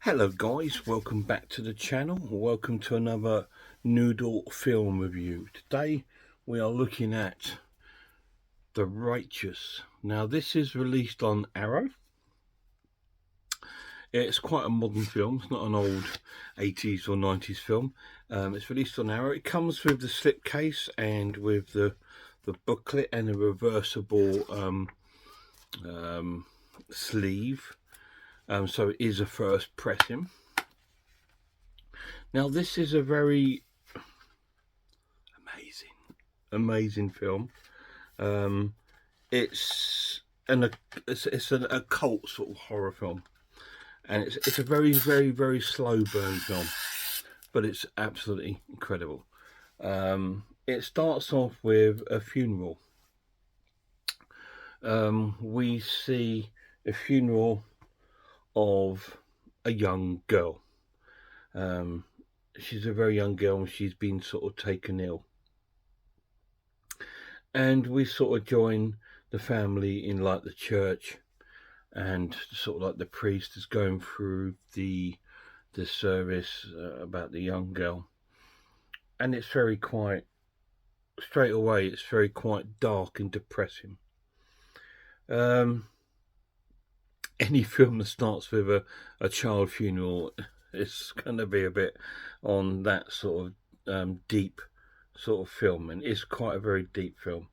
Hello guys, welcome back to the channel. Welcome to another Noodle film review. Today we are looking at The Righteous. Now this is released on Arrow. It's quite a modern film, it's not an old 80s or 90s film. It's released on Arrow. It comes with the slipcase and with the booklet and a reversible sleeve. So it is a first pressing. Now this is a very amazing film. It's an occult sort of horror film, and it's a very slow burn film, but it's absolutely incredible. It starts off with a funeral. We see a funeral of a young girl. She's a very young girl and she's been sort of taken ill. And we sort of join the family in like the church, and sort of like the priest is going through the service about the young girl. And it's very quite, straight away, it's very quite dark and depressing. Any film that starts with a child funeral is going to be a bit on that sort of deep sort of film, and it's quite a very deep film.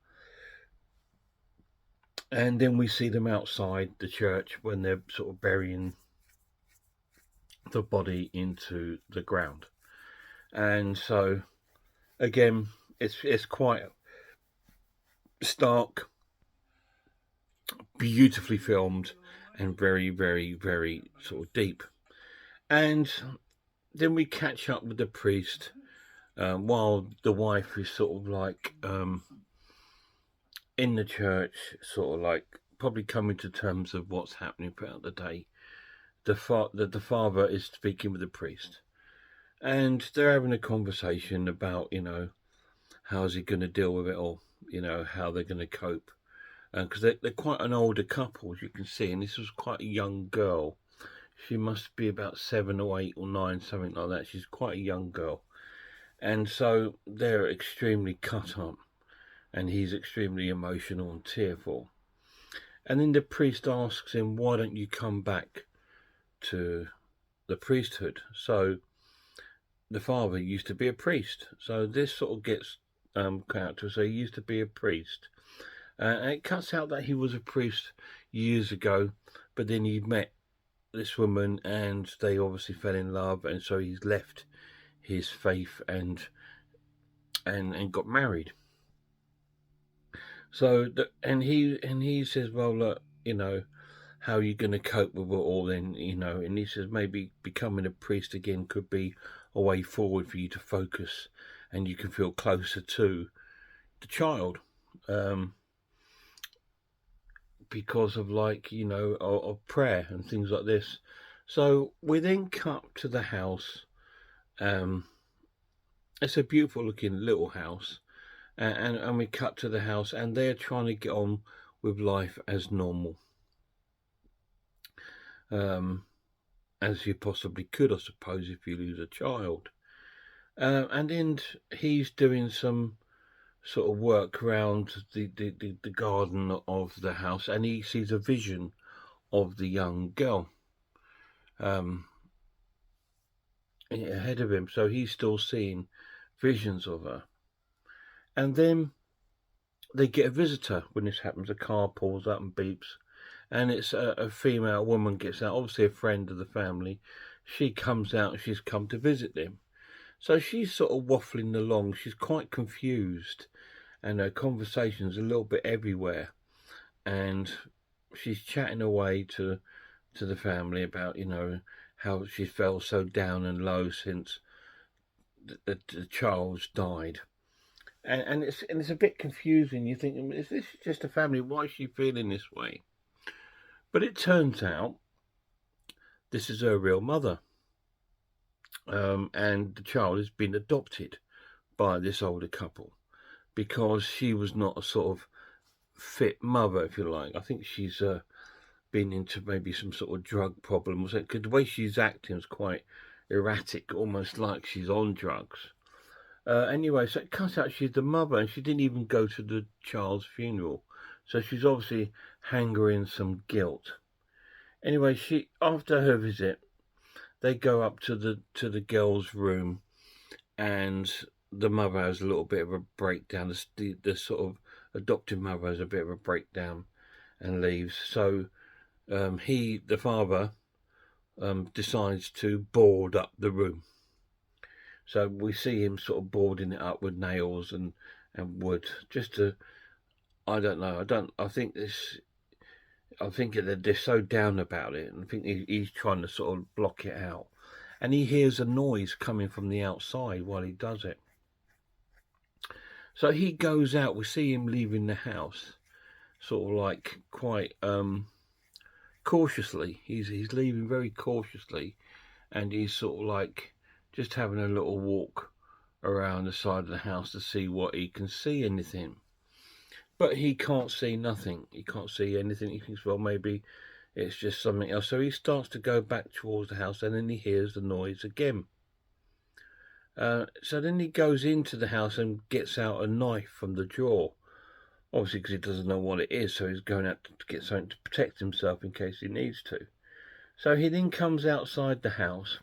And then we see them outside the church when they're sort of burying the body into the ground. And so again, it's quite stark, beautifully filmed, and very sort of deep. And then we catch up with the priest while the wife is sort of like in the church, sort of like probably coming to terms of what's happening throughout the day. The father is speaking with the priest, and they're having a conversation about, how's he going to deal with it all, how they're going to cope. Because they're quite an older couple, as you can see, and this was quite a young girl. She must be about 7 or 8 or 9, something like that. She's quite a young girl. And so they're extremely cut up, and he's extremely emotional and tearful. And then the priest asks him, why don't you come back to the priesthood? So the father used to be a priest. So this sort of gets character. So he used to be a priest. And it cuts out that he was a priest years ago, but then he met this woman and they obviously fell in love, and so he's left his faith and got married. So and he says, well, look, how are you going to cope with it all then? And he says maybe becoming a priest again could be a way forward for you to focus, and you can feel closer to the child. Because of of prayer and things like this. So we then cut to the house. It's a beautiful looking little house, and we cut to the house, and they're trying to get on with life as normal, as you possibly could, I suppose, if you lose a child. And then he's doing some sort of work around the garden of the house, and he sees a vision of the young girl ahead of him. So he's still seeing visions of her. And then they get a visitor when this happens. A car pulls up and beeps, and it's a female woman gets out, obviously a friend of the family. She comes out and she's come to visit them. So she's sort of waffling along. She's quite confused, and her conversation's a little bit everywhere. And she's chatting away to the family about, how she felt so down and low since the child's died. And it's a bit confusing. You think, is this just a family? Why is she feeling this way? But it turns out this is her real mother. And the child has been adopted by this older couple because she was not a sort of fit mother, if you like. I think she's been into maybe some sort of drug problem or something, because the way she's acting is quite erratic, almost like she's on drugs. Anyway, so it cuts out she's the mother, and she didn't even go to the child's funeral, so she's obviously hangering some guilt. Anyway, after her visit, they go up to the girl's room, and the mother has a little bit of a breakdown. The sort of adopted mother has a bit of a breakdown and leaves. So the father, decides to board up the room. So we see him sort of boarding it up with nails and wood, just to, I don't know, I think that they're so down about it, and I think he's trying to sort of block it out. And he hears a noise coming from the outside while he does it. So he goes out, we see him leaving the house, sort of like quite cautiously. He's leaving very cautiously, and he's sort of like just having a little walk around the side of the house to see what he can see anything. But he can't see nothing. He can't see anything. He thinks, well, maybe it's just something else. So he starts to go back towards the house, and then he hears the noise again. So then he goes into the house and gets out a knife from the drawer. Obviously, because he doesn't know what it is, so he's going out to get something to protect himself in case he needs to. So he then comes outside the house,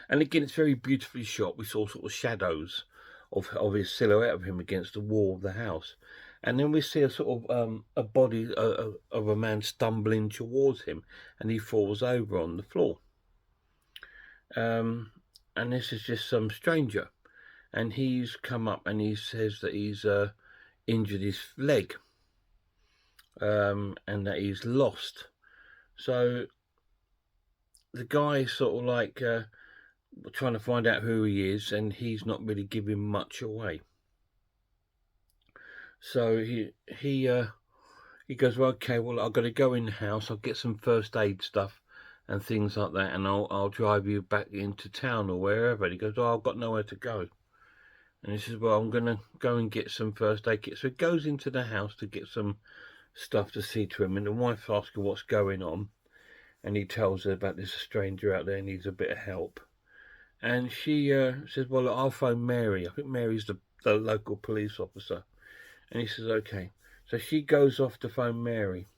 and again, it's very beautifully shot. We saw sort of shadows of his silhouette of him against the wall of the house, and then we see a sort of a body of a man stumbling towards him, and he falls over on the floor. And this is just some stranger, and he's come up and he says that he's injured his leg, and that he's lost. So the guy sort of like trying to find out who he is, and he's not really giving much away. So he goes, well, okay, well, I've got to go in the house. I'll get some first aid stuff and things like that, and I'll drive you back into town or wherever. And he goes, oh, I've got nowhere to go. And he says, well, I'm going to go and get some first aid kit. So he goes into the house to get some stuff to see to him, and the wife asks him what's going on, and he tells her about this stranger out there needs a bit of help. And she says, well, look, I'll phone Mary. I think Mary's the local police officer. And he says, okay. So she goes off to phone Mary.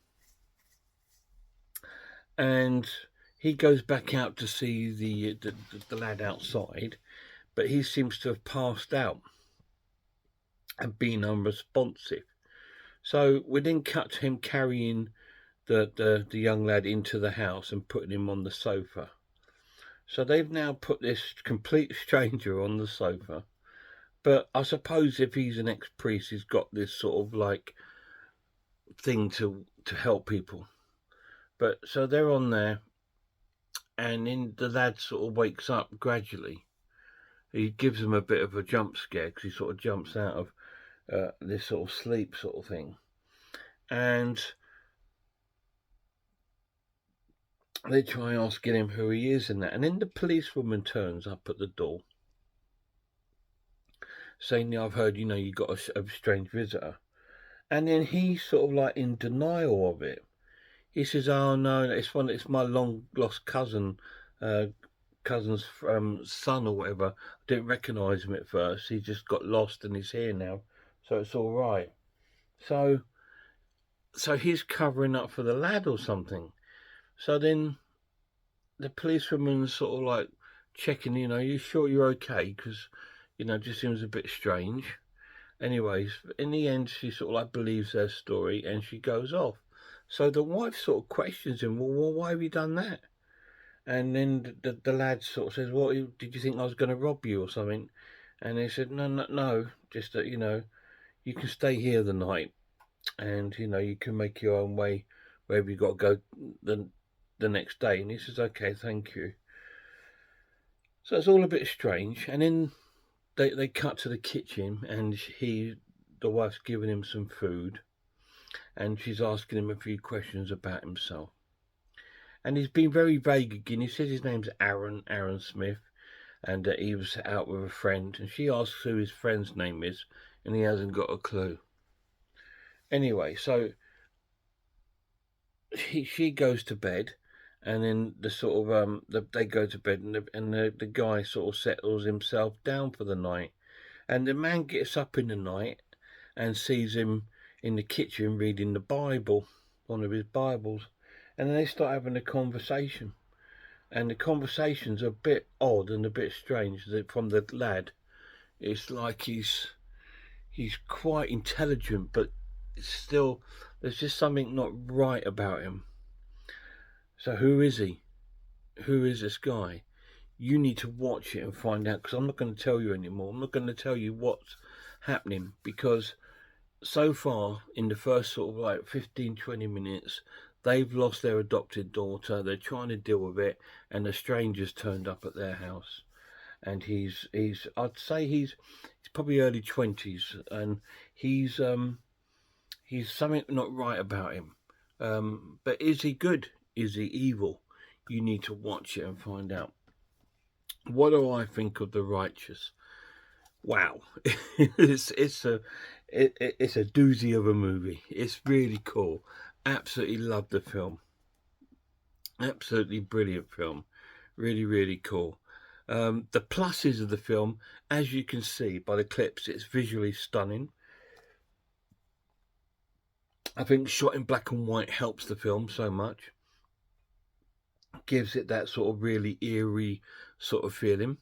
And he goes back out to see the lad outside, but he seems to have passed out and been unresponsive. So we then cut to him carrying the young lad into the house and putting him on the sofa. So they've now put this complete stranger on the sofa. But I suppose if he's an ex-priest, he's got this sort of like thing to help people. But so they're on there, and then the lad sort of wakes up gradually. He gives him a bit of a jump scare because he sort of jumps out of this sort of sleep sort of thing. And they try asking him who he is and that. And then the policewoman turns up at the door saying, I've heard, you got a strange visitor. And then he's sort of like in denial of it. He says, oh no, it's my long lost cousin's son or whatever. I didn't recognise him at first. He just got lost and he's here now, so it's all right. So he's covering up for the lad or something. So then the policewoman's sort of like checking, you sure you're okay? Because, it just seems a bit strange. Anyways, in the end, she sort of like believes their story and she goes off. So the wife sort of questions him, well, why have you done that? And then the lad sort of says, well, did you think I was going to rob you or something? And they said, no, just that, you can stay here the night and, you can make your own way wherever you got to go the next day. And he says, okay, thank you. So it's all a bit strange. And then they cut to the kitchen, and the wife's giving him some food, and she's asking him a few questions about himself. And he's been very vague again. He says his name's Aaron Smith, and he was out with a friend, and she asks who his friend's name is, and he hasn't got a clue. Anyway, so she goes to bed, and then the sort of they go to bed, and the guy sort of settles himself down for the night, and the man gets up in the night and sees him in the kitchen reading the Bible, one of his Bibles, and then they start having a conversation, and the conversation's a bit odd and a bit strange from the lad. It's like he's quite intelligent, but still there's just something not right about him. So who is he? Who is this guy? You need to watch it and find out, because I'm not going to tell you anymore. I'm not going to tell you what's happening, because so far in the first sort of like 15-20 minutes, they've lost their adopted daughter. They're trying to deal with it, and a stranger's turned up at their house, and he's I'd say he's probably early 20s, and he's something not right about him. But is he good? Is he evil? You need to watch it and find out. What do I think of The Righteous? Wow, it's a doozy of a movie. It's really cool. Absolutely love the film. Absolutely brilliant film. Really, really cool. The pluses of the film, as you can see by the clips, it's visually stunning. I think shot in black and white helps the film so much. Gives it that sort of really eerie sort of feeling.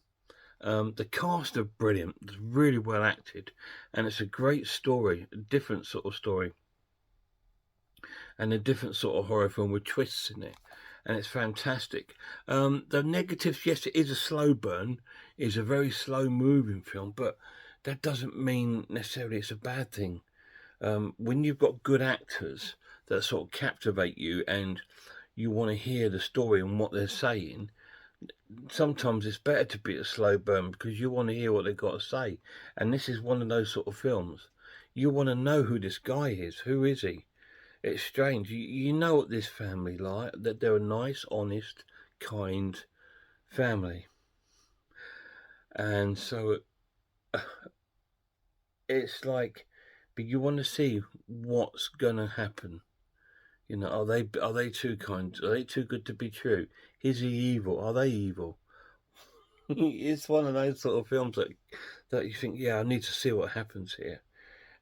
The cast are brilliant. It's really well acted, and it's a great story, a different sort of story, and a different sort of horror film with twists in it, and it's fantastic. The negatives, yes, it is a slow burn. It's a very slow moving film, but that doesn't mean necessarily it's a bad thing. When you've got good actors that sort of captivate you and you want to hear the story and what they're saying, sometimes it's better to be a slow burn, because you want to hear what they've got to say. And this is one of those sort of films. You want to know who this guy is. Who is he? It's strange. You know what this family like, that they're a nice, honest, kind family. And so it's like, but you want to see what's gonna happen. You know, are they too kind? Are they too good to be true? Is he evil? Are they evil? It's one of those sort of films that you think, yeah, I need to see what happens here.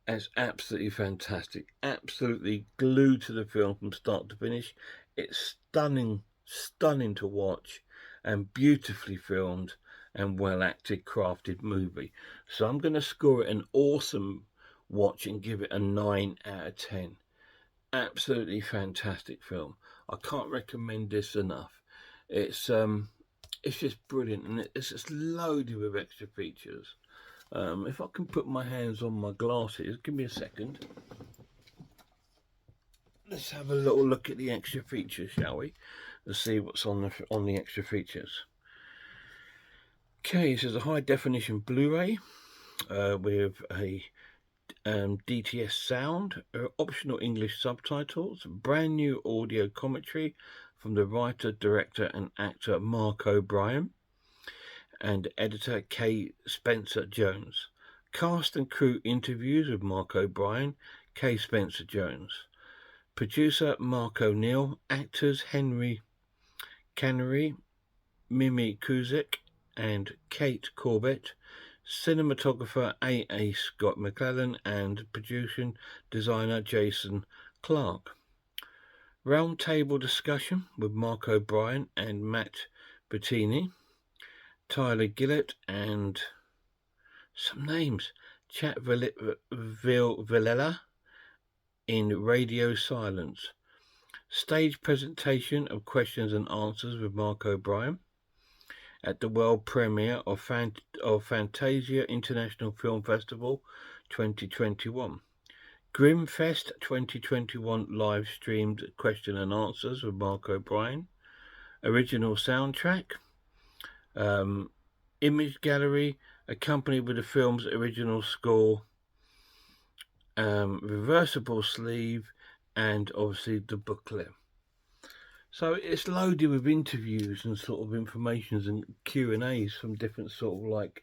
And it's absolutely fantastic. Absolutely glued to the film from start to finish. It's stunning, stunning to watch, and beautifully filmed and well acted, crafted movie. So I'm going to score it an awesome watch and give it a 9 out of 10. Absolutely fantastic film. I can't recommend this enough. It's just brilliant, and it's just loaded with extra features. If I can put my hands on my glasses, give me a second. Let's have a little look at the extra features, shall we? Let's see what's on the extra features. Okay, this is a high definition Blu-ray with a DTS sound, optional English subtitles, brand new audio commentary from the writer, director, and actor Mark O'Brien, and editor K. Spencer Jones. Cast and crew interviews with Mark O'Brien, K. Spencer Jones. Producer Mark O'Neill. Actors Henry Cannery, Mimi Kuzik, and Kate Corbett. Cinematographer A. Scott McClellan, and production designer Jason Clark. Roundtable discussion with Mark O'Brien and Matt Bettini, Tyler Gillett, and some names. Chat Villela in Radio Silence. Stage presentation of questions and answers with Mark O'Brien at the world premiere of Fantasia International Film Festival 2021. Grimfest 2021 live streamed question and answers with Mark O'Brien. Original soundtrack. Image gallery accompanied with the film's original score. Reversible sleeve, and obviously the booklet. So it's loaded with interviews and sort of informations and Q&As from different sort of like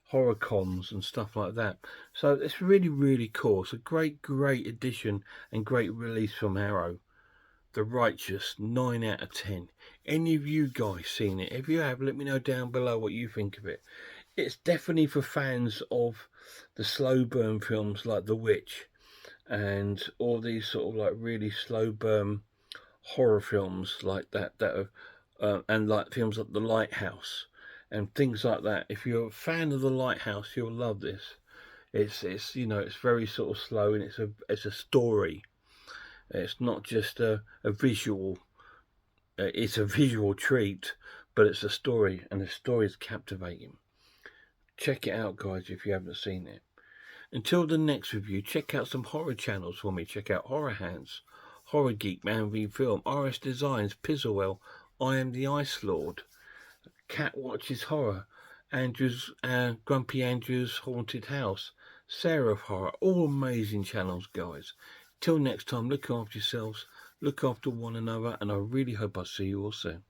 horror cons and stuff like that. So it's really, really cool. It's a great addition and great release from Arrow. The Righteous, 9 out of 10. Any of you guys seen it? If you have, let me know down below what you think of it. It's definitely for fans of the slow burn films like The Witch and all these sort of like really slow burn horror films like that and like films like The Lighthouse and things like that. If you're a fan of The Lighthouse, you'll love this. It's you know, it's very sort of slow, and it's a story. It's not just a visual. It's a visual treat, but it's a story, and the story is captivating. Check it out, guys, if you haven't seen it. Until the next review, check out some horror channels for me. Check out Horror Hands, Horror Geek, Man v Film, RS Designs, Pizzlewell, I Am the Ice Lord, Cat Watches Horror, Grumpy Andrew's Haunted House, Sarah of Horror. All amazing channels, guys. Till next time, look after yourselves, look after one another, and I really hope I see you all soon.